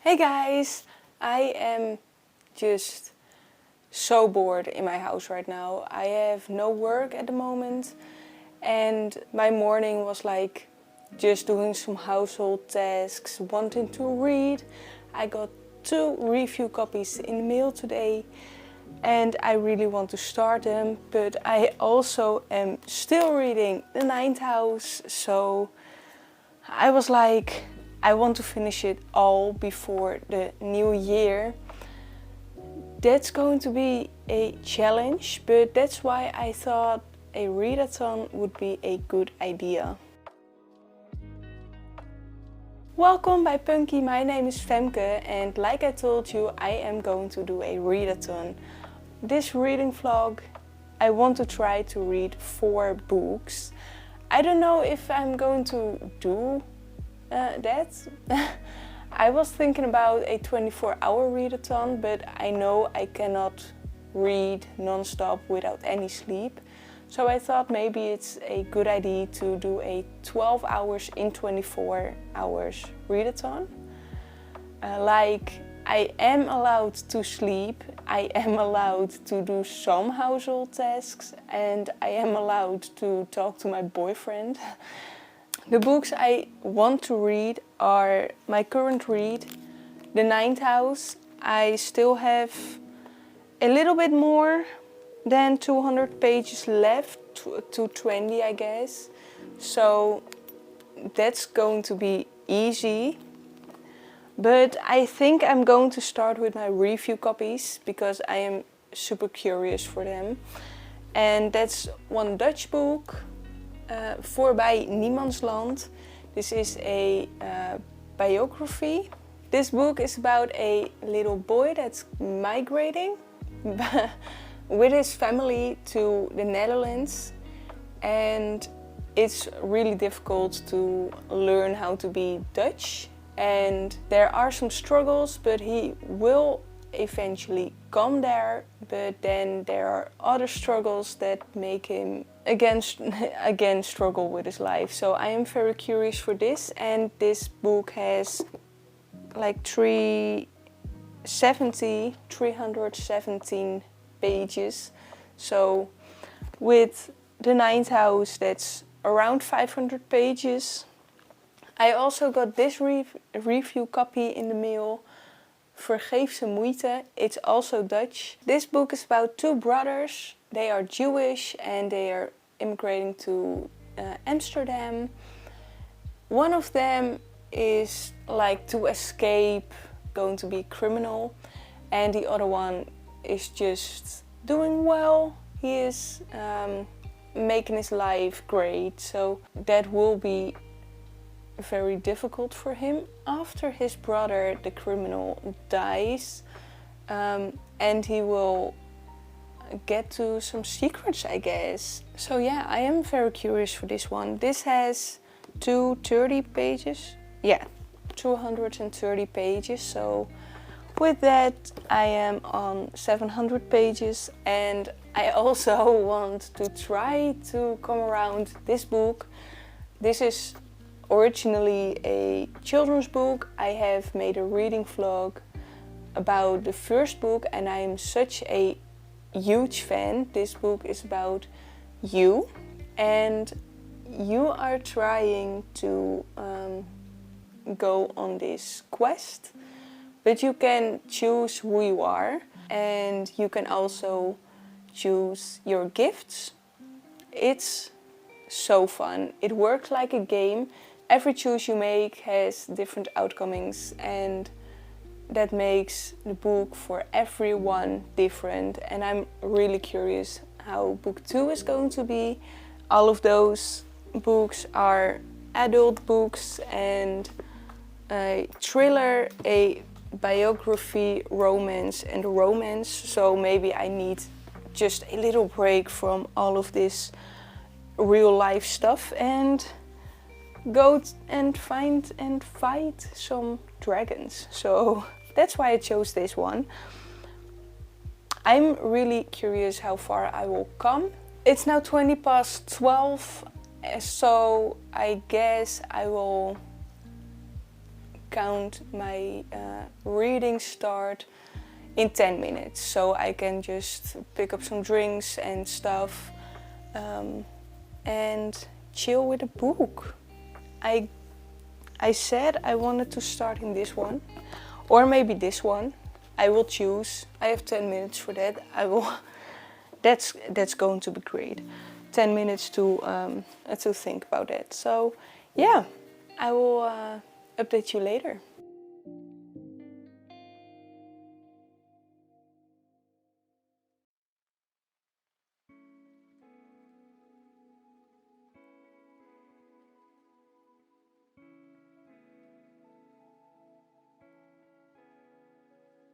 Hey guys, I am just so bored in my house right now. I have no work at the moment and my morning was like just doing some household tasks, wanting to read. I got 2 review copies in the mail today and I really want to start them, but I also am still reading The Ninth House, so I was like, I want to finish it all before the new year. That's going to be a challenge, but that's why I thought a readathon would be a good idea. Welcome by Punky, my name is Femke and like I told you, I am going to do a readathon. This reading vlog, I want to try to read 4 books. I don't know if I'm going to do that. I was thinking about a 24-hour readathon, but I know I cannot read non-stop without any sleep. So I thought maybe it's a good idea to do a 12 hours in 24 hours readathon. Like I am allowed to sleep, I am allowed to do some household tasks, and I am allowed to talk to my boyfriend. The books I want to read are my current read, The Ninth House. I still have a little bit more than 200 pages left, to 20 I guess. So that's going to be easy. But I think I'm going to start with my review copies because I am super curious for them. And that's one Dutch book. Voorbij Niemandsland. This is a biography. This book is about a little boy that's migrating with his family to the Netherlands, and it's really difficult to learn how to be Dutch, and there are some struggles, but he will eventually come there, but then there are other struggles that make him again struggle with his life. So I am very curious for this, and this book has like 317 pages. So with The Ninth House, that's around 500 pages. I also got this review copy in the mail, Vergeefse Moeite. It's also Dutch. This book is about 2 brothers. They are Jewish and they are immigrating to Amsterdam. One of them is like to escape, going to be a criminal, and the other one is just doing well. He is making his life great, so that will be very difficult for him after his brother, the criminal, dies, and he will get to some secrets, I guess. So yeah, I am very curious for this one. This has 230 pages. Yeah, 230 pages. So with that, I am on 700 pages, and I also want to try to come around this book. This is originally a children's book. I have made a reading vlog about the first book and I am such a huge fan. This book is about you and you are trying to go on this quest, but you can choose who you are and you can also choose your gifts. It's so fun. It works like a game. Every choice you make has different outcomes, and that makes the book for everyone different. And I'm really curious how book 2 is going to be. All of those books are adult books and a thriller, a biography, romance and romance. So maybe I need just a little break from all of this real life stuff and go and find and fight some dragons. So that's why I chose this one. I'm really curious how far I will come. It's now 12, so I guess I will count my reading start in 10 minutes. So I can just pick up some drinks and stuff and chill with a book. I said I wanted to start in this one, or maybe this one. I will choose. I have 10 minutes for that. That's going to be great. 10 minutes to think about that. So yeah, I will update you later.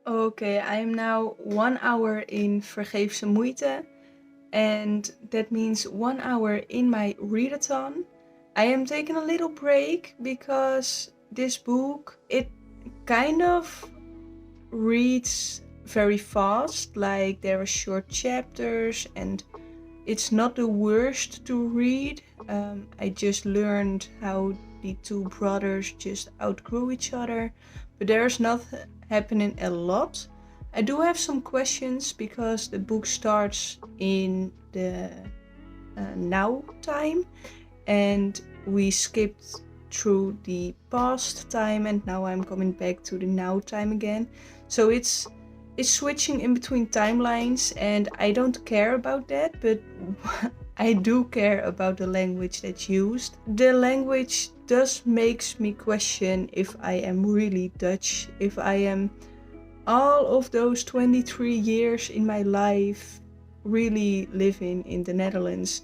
Okay, I am now 1 hour in Vergeefse Moeite, and that means 1 hour in my readathon. I am taking a little break because this book, it kind of reads very fast, like there are short chapters and it's not the worst to read. I just learned how the two brothers just outgrew each other, but there's not happening a lot. I do have some questions because the book starts in the now time, and we skipped through the past time, and now I'm coming back to the now time again. So it's switching in between timelines, and I don't care about that, but I do care about the language that's used. The language does makes me question if I am really Dutch, if I am all of those 23 years in my life really living in the Netherlands.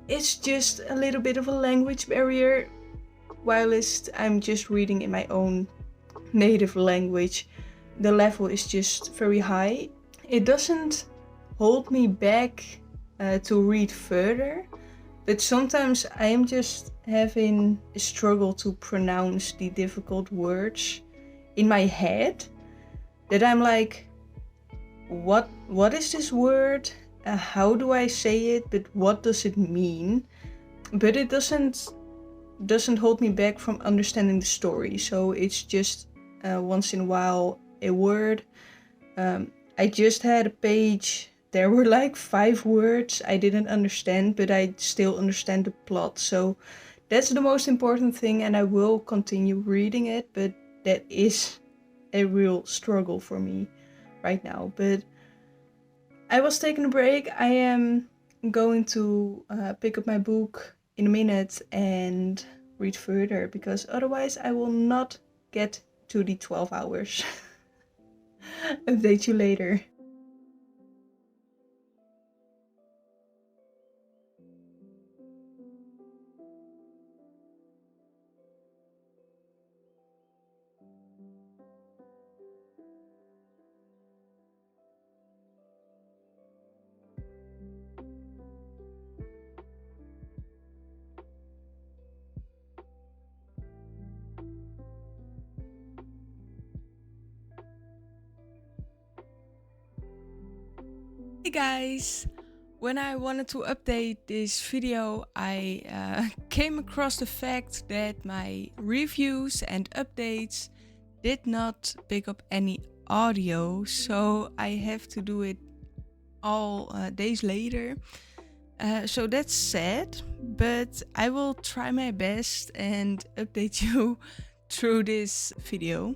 It's just a little bit of a language barrier, whilst I'm just reading in my own native language. The level is just very high. It doesn't hold me back to read further, but sometimes I am just having a struggle to pronounce the difficult words in my head, that I'm like, what is this word? How do I say it? But what does it mean? But it doesn't hold me back from understanding the story. So it's just once in a while a word. I just had a page. There were like 5 words I didn't understand, but I still understand the plot. So that's the most important thing, and I will continue reading it, but that is a real struggle for me right now. But I was taking a break. I am going to pick up my book in a minute and read further, because otherwise I will not get to the 12 hours. Update you later. Hey guys! When I wanted to update this video, I came across the fact that my reviews and updates did not pick up any audio, so I have to do it all days later. So that's sad, but I will try my best and update you through this video.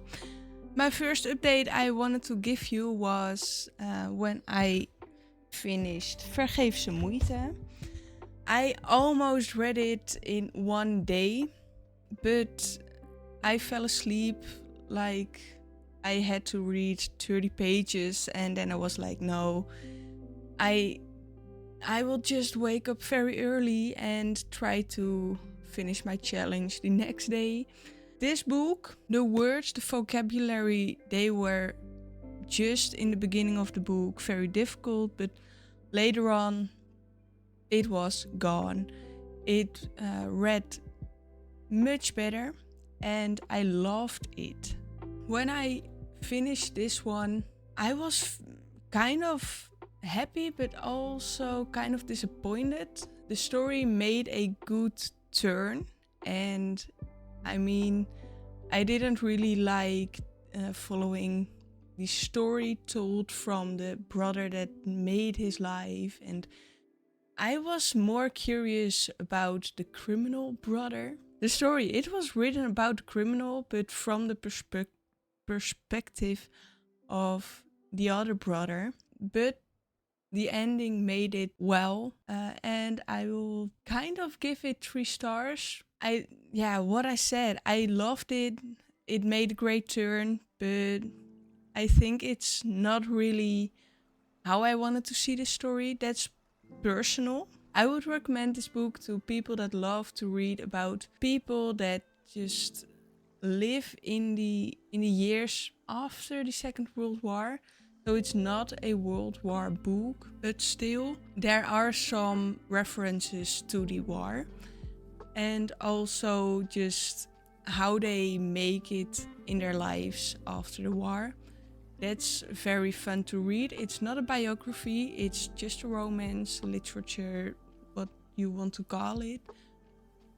My first update I wanted to give you was when I finished Vergeefse Moeite. I almost read it in 1 day, but I fell asleep. Like, I had to read 30 pages and then I was like, no, I will just wake up very early and try to finish my challenge the next day. This book, the words, the vocabulary, they were just in the beginning of the book very difficult, but later on it was gone. It read much better and I loved it. When I finished this one, I was kind of happy but also kind of disappointed. The story made a good turn, and I mean, I didn't really like following the story told from the brother that made his life, and I was more curious about the criminal brother. The story, it was written about the criminal, but from the perspective of the other brother. But the ending made it well, and I will kind of give it 3 stars. What I said, I loved it. It made a great turn, but I think it's not really how I wanted to see the story. That's personal. I would recommend this book to people that love to read about people that just live in the years after the Second World War. So it's not a World War book, but still there are some references to the war, and also just how they make it in their lives after the war. That's very fun to read. It's not a biography, it's just a romance, literature, what you want to call it.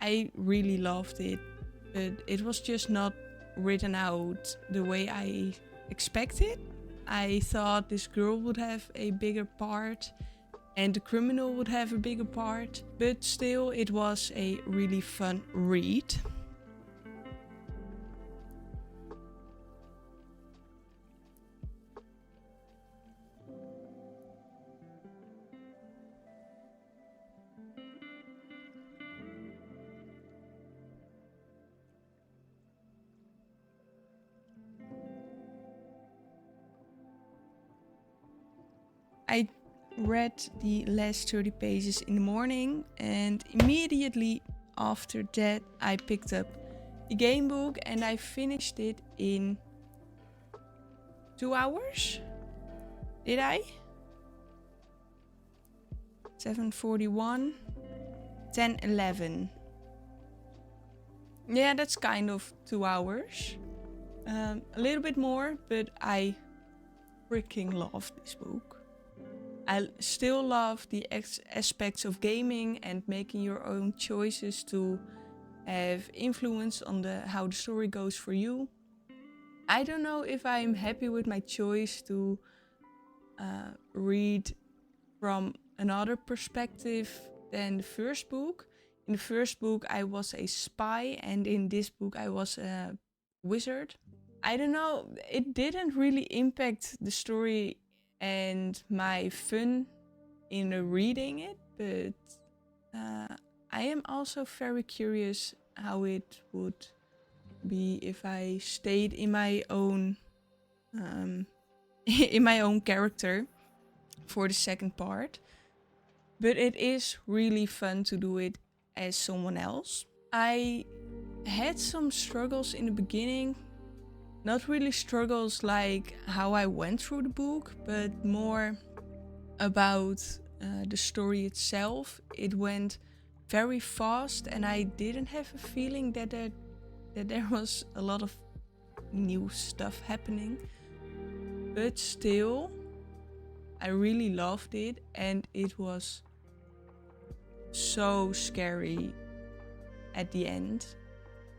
I really loved it, but it was just not written out the way I expected. I thought this girl would have a bigger part and the criminal would have a bigger part, but still it was a really fun read. I read the last 30 pages in the morning, and immediately after that I picked up the game book and I finished it in 2 hours. Did I? 7:41, 10:11. Yeah, that's kind of 2 hours. A little bit more, but I freaking love this book. I still love the aspects of gaming and making your own choices to have influence on how the story goes for you. I don't know if I'm happy with my choice to read from another perspective than the first book. In the first book I was a spy, and in this book I was a wizard. I don't know, it didn't really impact the story and my fun in reading it, but I am also very curious how it would be if I stayed in my own in my own character for the second part. But it is really fun to do it as someone else. I had some struggles in the beginning. Not really struggles like how I went through the book, but more about the story itself. It went very fast and I didn't have a feeling that there was a lot of new stuff happening. But still, I really loved it, and it was so scary at the end.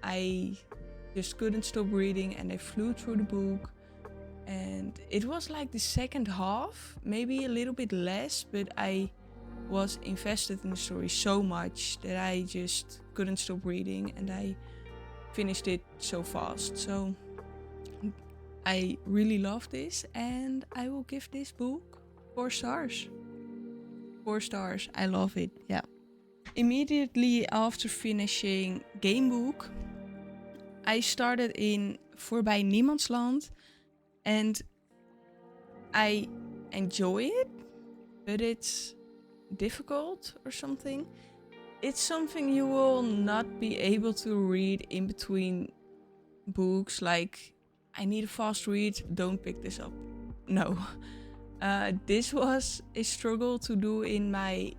I just couldn't stop reading and I flew through the book, and it was like the second half, maybe a little bit less, but I was invested in the story so much that I just couldn't stop reading, and I finished it so fast. So I really love this, and I will give this book 4 stars. 4 stars, I love it, yeah. Immediately after finishing Gamebook, I started in Voorbij Niemandsland, and I enjoy it, but it's difficult or something. It's something you will not be able to read in between books, like I need a fast read, don't pick this up. No. This was a struggle to do in my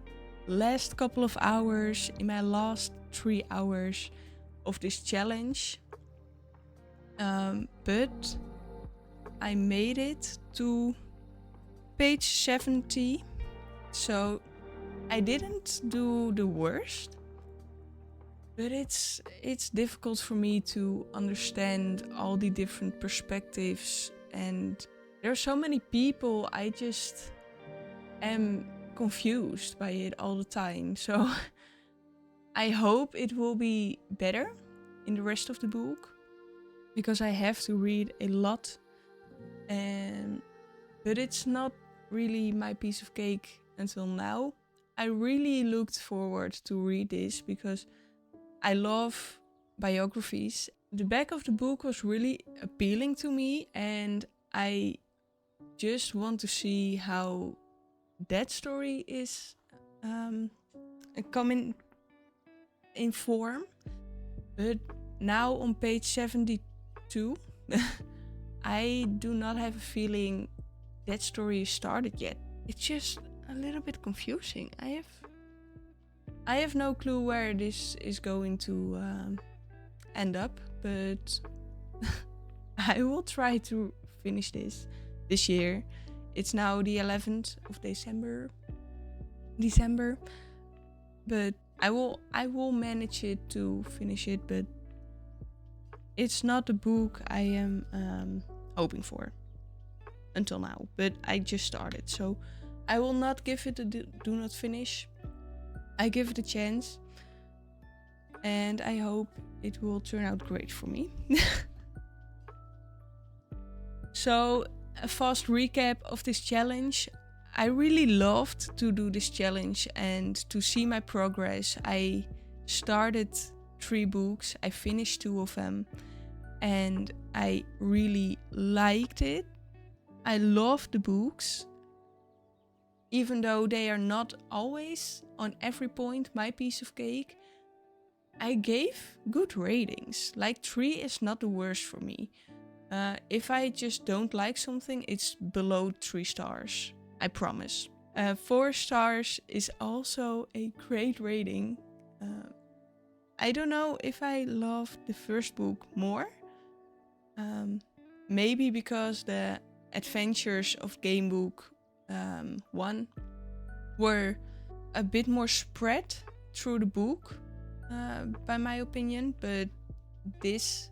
last couple of hours, in my last 3 hours of this challenge. But I made it to page 70, so I didn't do the worst. But it's difficult for me to understand all the different perspectives, and there are so many people. I just am confused by it all the time. So I hope it will be better in the rest of the book, because I have to read a lot, and but it's not really my piece of cake until now. I really looked forward to read this because I love biographies. The back of the book was really appealing to me, and I just want to see how that story is coming in form. But now on page 72, I do not have a feeling that story is started yet. It's just a little bit confusing. I have no clue where this is going to end up, but I will try to finish this year. It's now the 11th of December, but I will manage it to finish it, but it's not the book I am hoping for until now. But I just started, so I will not give it a do not finish. I give it a chance, and I hope it will turn out great for me. So, a fast recap of this challenge. I really loved to do this challenge and to see my progress. I started 3 books, I finished 2 of them, and I really liked it. I love the books, even though they are not always on every point my piece of cake. I gave good ratings. Like 3 is not the worst for me. If I just don't like something, it's below 3 stars. I promise. 4 stars is also a great rating. I don't know if I love the first book more. Maybe because the adventures of Game Book 1 were a bit more spread through the book, by my opinion. But this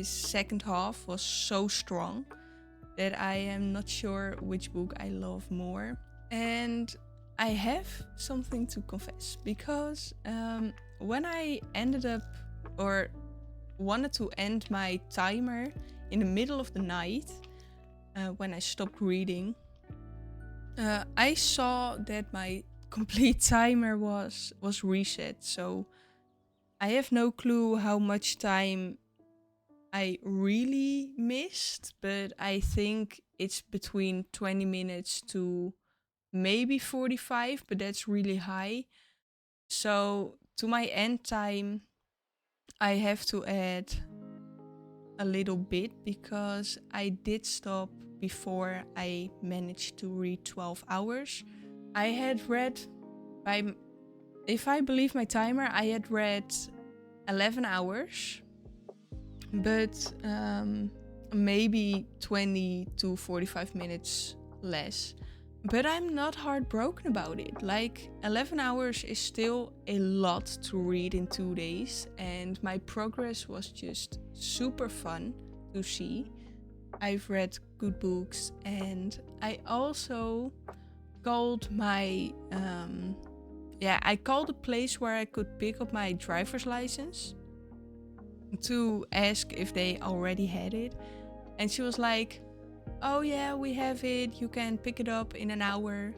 second half was so strong that I am not sure which book I love more. And I have something to confess, because when I ended up or wanted to end my timer in the middle of the night, when I stopped reading, I saw that my complete timer was reset. So I have no clue how much time I really missed, but I think it's between 20 minutes to maybe 45, but that's really high. So to my end time, I have to add a little bit, because I did stop before I managed to read 12 hours. I had read, if I believe my timer, I had read 11 hours. But maybe 20 to 45 minutes less. But I'm not heartbroken about it. Like, 11 hours is still a lot to read in 2 days, and my progress was just super fun to see. I've read good books, and I also called my I called a place where I could pick up my driver's license to ask if they already had it, and she was like, "Oh yeah, we have it, you can pick it up in an hour."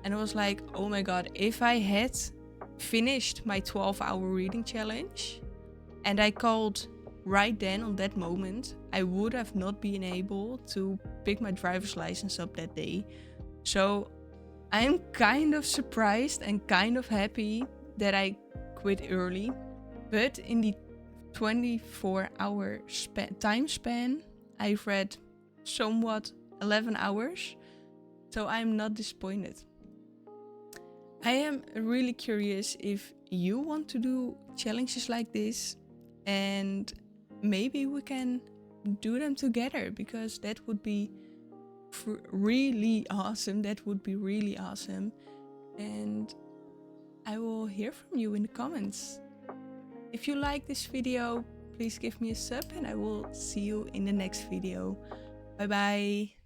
And I was like, oh my god, if I had finished my 12-hour reading challenge and I called right then on that moment, I would have not been able to pick my driver's license up that day. So I'm kind of surprised and kind of happy that I quit early. But in the 24-hour time span, I've read somewhat 11 hours, so I'm not disappointed. I am really curious if you want to do challenges like this, and maybe we can do them together, because that would be really awesome. And I will hear from you in the comments. If you like this video, please give me a sub and I will see you in the next video. Bye bye!